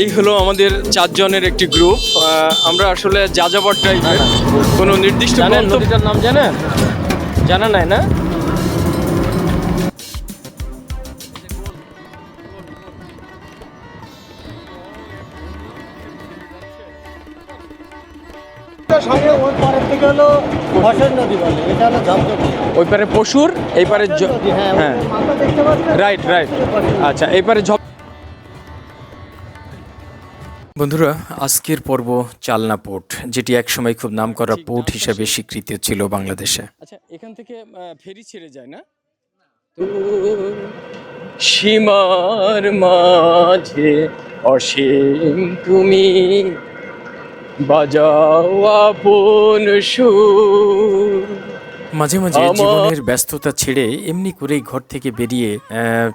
এই হলো আমাদের 4 জনের একটি গ্রুপ। আমরা আসলে যাযাবর টাইপের, কোনো নির্দিষ্ট নদীটার নাম জানেন? জানা নাই না? ওই পারে পশুর, এই পারে হ্যাঁ, রাইট রাইট। আচ্ছা, এই পারে বন্ধুরা, আজকের পর্ব চালনা পোর্ট, যেটি একসময় খুব নামকরা পোর্ট হিসেবে স্বীকৃত ছিল বাংলাদেশে। আচ্ছা, এখান থেকে ফেরি ছেড়ে যায় না? সীমার মাঝে অসীম তুমি বাজাও আপন সুর। মাঝে মাঝে জীবনের ব্যস্ততা ছেড়ে এমনি করেই ঘর থেকে বেরিয়ে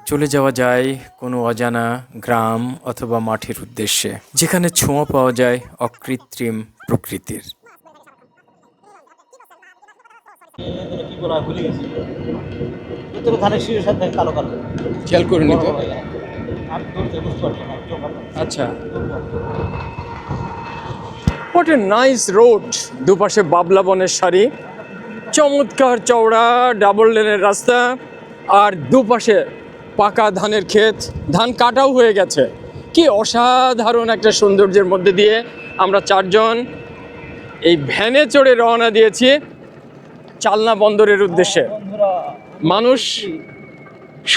চলে যাওয়া যায় কোনো অজানা গ্রাম অথবা মাঠের উদ্দেশ্যে, যেখানে ছোঁয়া পাওয়া যায় অকৃত্রিম প্রকৃতির। খেয়াল করে নিতে। আচ্ছা, হোয়াট এ নাইস রোড। দুপাশে বাবলা বনের সারি, চমৎকার চওড়া ডাবল লেনের রাস্তা, আর দুপাশে পাকা ধানের ক্ষেত, ধান কাটাও হয়ে গেছে। কি অসাধারণ একটা সৌন্দর্যের মধ্যে দিয়ে আমরা 4 জন এই ভ্যানে চড়ে রওনা দিয়েছি চালনা বন্দরের উদ্দেশ্যে। মানুষ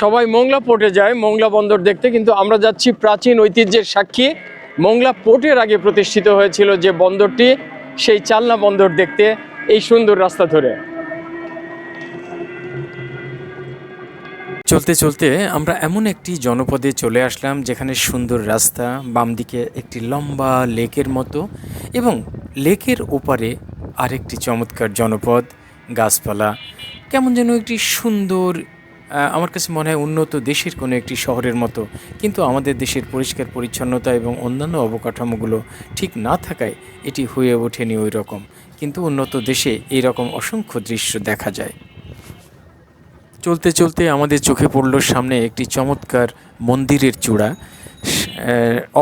সবাই মোংলা পোর্টে যায় মোংলা বন্দর দেখতে, কিন্তু আমরা যাচ্ছি প্রাচীন ঐতিহ্যের সাক্ষী মোংলা পোর্টের আগে প্রতিষ্ঠিত হয়েছিল যে বন্দরটি, সেই চালনা বন্দর দেখতে এই সুন্দর রাস্তা ধরে। চলতে চলতে আমরা এমন একটি জনপদে চলে আসলাম যেখানে সুন্দর রাস্তা, বাম দিকে একটি লম্বা লেকের মতো, এবং লেকের ওপারে আরেকটি চমৎকার জনপদ, গাছপালা, কেমন যেন একটি সুন্দর, আমার কাছে মনে হয় উন্নত দেশের কোনো একটি শহরের মতো। কিন্তু আমাদের দেশের পরিষ্কার পরিচ্ছন্নতা এবং অন্যান্য অবকাঠামোগুলো ঠিক না থাকায় এটি হয়ে ওঠেনি ওই রকম, কিন্তু উন্নত দেশে এই রকম অসংখ্য দৃশ্য দেখা যায়। চলতে চলতে আমাদের চোখে পড়ল সামনে একটি চমৎকার মন্দিরের চূড়া,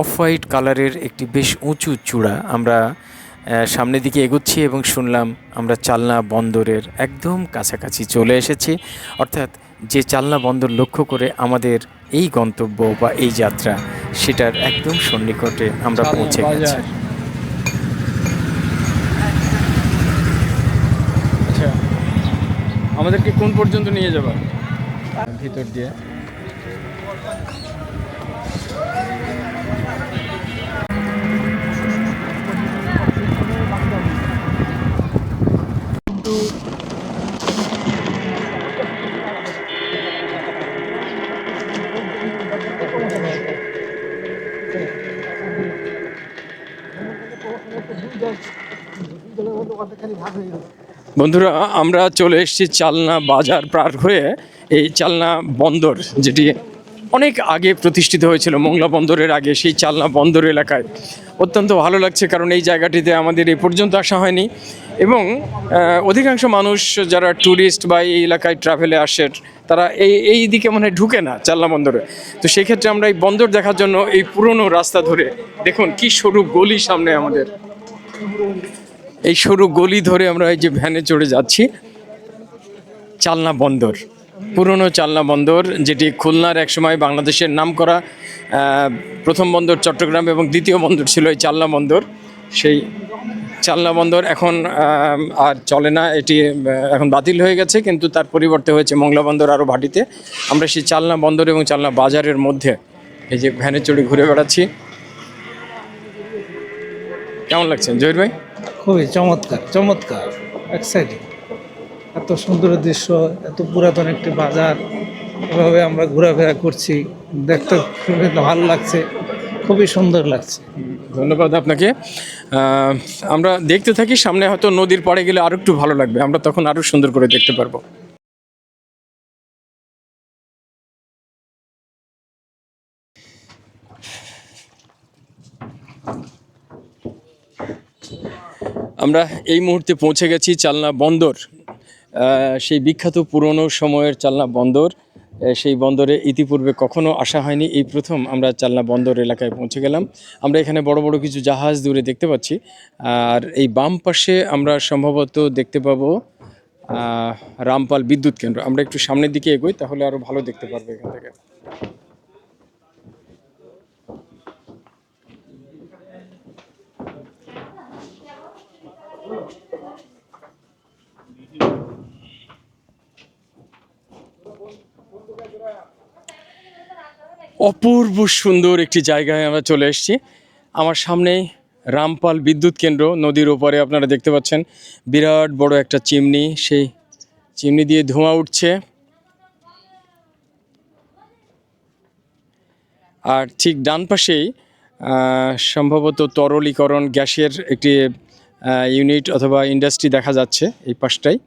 অফ হোয়াইট কালারের একটি বেশ উঁচু চূড়া। আমরা সামনের দিকে এগোচ্ছি এবং শুনলাম আমরা চালনা বন্দরের একদম কাছাকাছি চলে এসেছি, অর্থাৎ যে চালনা বন্দর লক্ষ্য করে আমাদের এই গন্তব্য বা এই যাত্রা, সেটার একদম সন্নিকটে আমরা পৌঁছে গেছি। আচ্ছা, আমাদেরকে কোন পর্যন্ত নিয়ে যাবা? ভিতর দিয়ে। বন্ধুরা, আমরা চলে এসেছি চালনা বাজার পার হয়ে এই চালনা বন্দর, যেটি অনেক আগে প্রতিষ্ঠিত হয়েছিল মোংলা বন্দরের আগে, সেই চালনা বন্দর এলাকায়। অত্যন্ত ভালো লাগছে, কারণ এই জায়গাটিতে আমাদের এ পর্যন্ত আসা হয়নি, এবং অধিকাংশ মানুষ যারা ট্যুরিস্ট বা এই এলাকায় ট্রাভেলে আসে, তারা এই দিকে মনে হয় ঢুকে না চালনা বন্দরে। তো সেক্ষেত্রে আমরা এই বন্দর দেখার জন্য এই পুরনো রাস্তা ধরে, দেখুন কি সরু গলি সামনে আমাদের, এই সরু গলি ধরে আমরা এই যে ভ্যানে চড়ে যাচ্ছি চালনা বন্দর, পুরনো চালনা বন্দর, যেটি খুলনার একসময় বাংলাদেশের নামকরা প্রথম বন্দর চট্টগ্রাম এবং দ্বিতীয় বন্দর ছিল এই চালনা বন্দর। সেই চালনা বন্দর এখন আর চলে না, এটি এখন বাতিল হয়ে গেছে, কিন্তু তার পরিবর্তে হয়েছে মোংলা বন্দর আরও ভাটিতে। আমরা সেই চালনা বন্দর এবং চালনা বাজারের মধ্যে এই যে ভ্যানে চড়ে ঘুরে বেড়াচ্ছি। কেমন লাগছে জহির ভাই? খুবই চমৎকার চমৎকার, এক্সাইটিং। এত সুন্দর দৃশ্য, এত পুরাতন একটি বাজার, এভাবে আমরা ঘোরাফেরা করছি, দেখতে খুবই ভালো লাগছে, খুবই সুন্দর লাগছে। ধন্যবাদ আপনাকে। আমরা দেখতে থাকি, সামনে হয়তো নদীর পাড়ে গেলে আরও একটু ভালো লাগবে, আমরা তখন আরও সুন্দর করে দেখতে পারবো। আমরা এই মুহূর্তে পৌঁছে গেছি চালনা বন্দর, সেই বিখ্যাত পুরনো সময়ের চালনা বন্দর, সেই বন্দরে ইতিপূর্বে কখনো আসা হয়নি, এই প্রথম আমরা চালনা বন্দর এলাকায় পৌঁছে গেলাম। আমরা এখানে বড় বড় কিছু জাহাজ দূরে দেখতে পাচ্ছি, আর এই বাম পাশে আমরা সম্ভবত দেখতে পাবো রামপাল বিদ্যুৎ কেন্দ্র। আমরা একটু সামনের দিকে এগোই, তাহলে আরও ভালো দেখতে পারবো এখান থেকে। অপূর্ব সুন্দর একটি জায়গায় আমরা চলে এসেছি। আমার সামনেই রামপাল বিদ্যুৎ কেন্দ্র, নদীর ওপারে আপনারা দেখতে পাচ্ছেন বিরাট বড় একটা চিমনি, সেই চিমনি দিয়ে ধোঁয়া উঠছে। আর ঠিক ডান পাশেই সম্ভবত তরলীকরণ গ্যাসের একটি ইউনিট অথবা ইন্ডাস্ট্রি দেখা যাচ্ছে এই পাশটায়।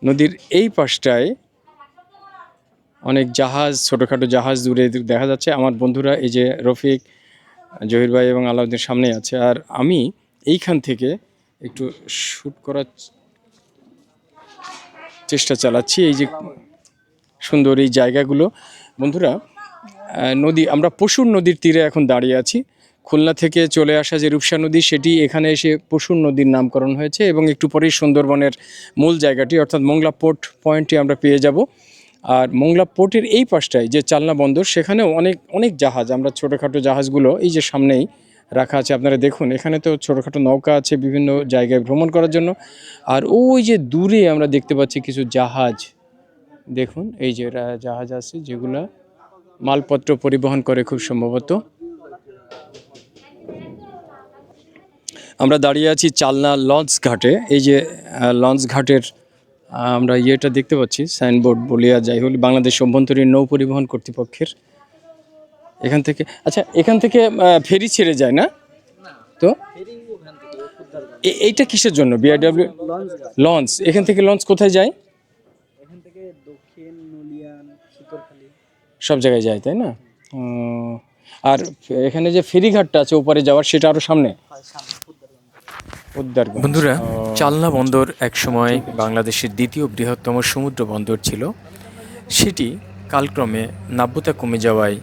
নদীর এই পাশটায় অনেক জাহাজ, ছোটোখাটো জাহাজ দূরে দেখা যাচ্ছে। আমার বন্ধুরা এই যে রফিক, জহির ভাই এবং আলাউদ্দিন সামনে আছে, আর আমি এইখান থেকে একটু শ্যুট করার চেষ্টা চালাচ্ছি। এই যে সুন্দর এই জায়গাগুলো বন্ধুরা, নদী, আমরা পশুর নদীর তীরে এখন দাঁড়িয়ে আছি। খুলনা থেকে চলে আসা যে রূপসা নদী, সেটি এখানে এসে পশুর নদীর নামকরণ হয়েছে, এবং একটু পরেই সুন্দরবনের মূল জায়গাটি অর্থাৎ মোংলা পোর্ট পয়েন্টটি আমরা পেয়ে যাব। আর মোংলা পোর্টের এই পাশটায় যে চালনা বন্দর, সেখানেও অনেক অনেক জাহাজ, আমরা ছোটোখাটো জাহাজগুলো এই যে সামনেই রাখা আছে, আপনারা দেখুন। এখানে তো ছোটোখাটো নৌকা আছে বিভিন্ন জায়গায় ভ্রমণ করার জন্য। আর ওই যে দূরে আমরা দেখতে পাচ্ছি কিছু জাহাজ, দেখুন এই যে জাহাজ আছে যেগুলা মালপত্র পরিবহন করে খুব সম্ভবত। আমরা দাঁড়িয়ে আছি চালনা লঞ্চ ঘাটে। এই যে লঞ্চ ঘাটের আমরা ইয়েটা দেখতে পাচ্ছি, সাইনবোর্ড বলিয়া যাই হোক, বাংলাদেশ অভ্যন্তরীণ নৌ পরিবহন কর্তৃপক্ষের। এখান থেকে, আচ্ছা এখান থেকে ফেরি ছেড়ে যায় না তো? এইটা কিসের জন্য? BIW launch. এখান থেকে লঞ্চ কোথায় যায়? সব জায়গায় যায়, তাই না? আর এখানে যে ফেরিঘাটটা আছে ওপারে যাওয়ার, সেটা আরও সামনে। বন্ধুরা, চালনা বন্দর একসময় বাংলাদেশের দ্বিতীয় বৃহত্তম সমুদ্র বন্দর ছিল। সেটি কালক্রমে নাব্যতা কমে যাওয়ায়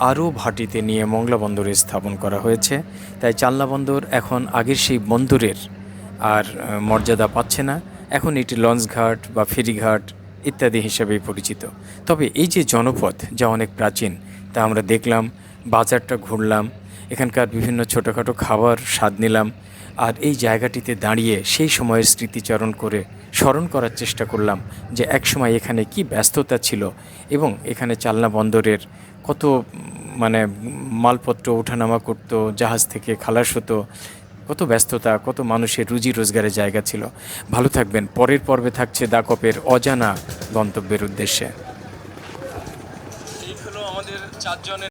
আরও ভাটিতে নিয়ে মোংলা বন্দরে স্থাপন করা হয়েছে। তাই চালনা বন্দর এখন আগের সেই বন্দরের আর মর্যাদা পাচ্ছে না। এখন এটি লঞ্চঘাট বা ফেরিঘাট ইত্যাদি হিসাবেই পরিচিত। তবে এই যে জনপদ, যা অনেক প্রাচীন, তা আমরা দেখলাম, বাজারটা ঘুরলাম, এখানকার বিভিন্ন ছোটোখাটো খাবার স্বাদ নিলাম। আর এই জায়গাটিতে দাঁড়িয়ে সেই সময়ের স্মৃতিচারণ করে স্মরণ করার চেষ্টা করলাম যে একসময় এখানে কি ব্যস্ততা ছিল, এবং এখানে চালনা বন্দরের কত মালপত্র ওঠানামা করতো, জাহাজ থেকে খালাস হতো, কত ব্যস্ততা, কত মানুষের রুজি রোজগারের জায়গা ছিল। ভালো থাকবেন। পরের পর্বে থাকছে দাকপের অজানা গন্তব্যের উদ্দেশ্যে। এই হলো আমাদের 4 জনের